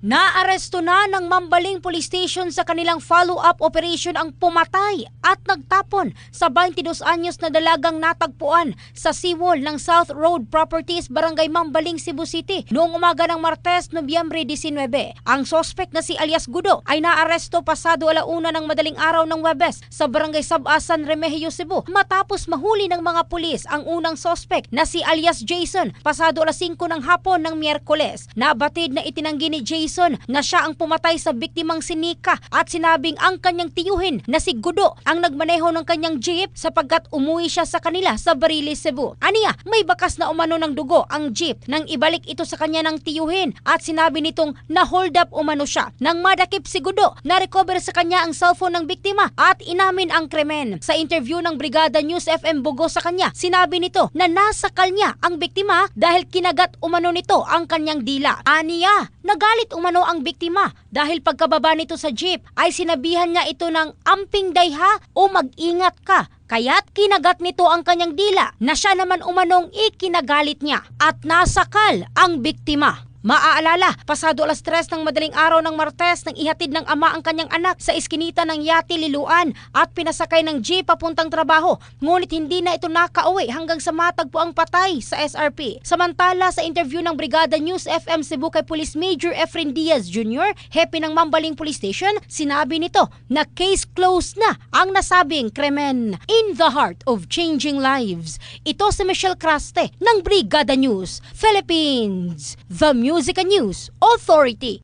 Naaresto na ng Mambaling Police Station sa kanilang follow-up operation ang pumatay at nagtapon sa 22 anyos na dalagang natagpuan sa seawall ng South Road Properties, Barangay Mambaling, Cebu City noong umaga ng Martes, Nobyembre 19. Ang sospek na si alias Gudo ay naaresto pasado 1:00 ng madaling araw ng Huwebes sa Barangay Sabasan, Remigio, Cebu matapos mahuli ng mga pulis ang unang sospek na si alias Jason pasado 5:00 ng hapon ng Miyerkules. Nabatid na itinanggi ni Jason na siya ang pumatay sa biktimang si Nika at sinabing ang kanyang tiyuhin na si Gudo ang nagmaneho ng kanyang jeep sapagkat umuwi siya sa kanila sa Barilis, Cebu. Aniya, may bakas na umano ng dugo ang jeep nang ibalik ito sa kanya ng tiyuhin at sinabi nitong na-hold up umano siya. Nang madakip si Gudo, na-recover sa kanya ang cellphone ng biktima at inamin ang krimen. Sa interview ng Brigada News FM Bugo sa kanya, sinabi nito na nasakal niya ang biktima dahil kinagat umano nito ang kanyang dila. Aniya, nagalit umano ang biktima dahil pagkababa nito sa jeep ay sinabihan niya ito ng amping dayha o mag-ingat ka. Kaya't kinagat nito ang kanyang dila na siya naman umanong ikinagalit niya at nasakal ang biktima. Maaalala, pasado 3:00 ng madaling araw ng Martes nang ihatid ng ama ang kanyang anak sa iskinita ng Yati, Liloan at pinasakay ng jeep papuntang trabaho. Ngunit hindi na ito nakauwi hanggang sa matagpo ang patay sa SRP. Samantala, sa interview ng Brigada News FM Cebu kay Police Major Efren Diaz Jr., hepe ng Mambaling Police Station, sinabi nito na case closed na ang nasabing krimen. In the heart of changing lives, ito si Michelle Craste ng Brigada News Philippines, the Music and News Authority.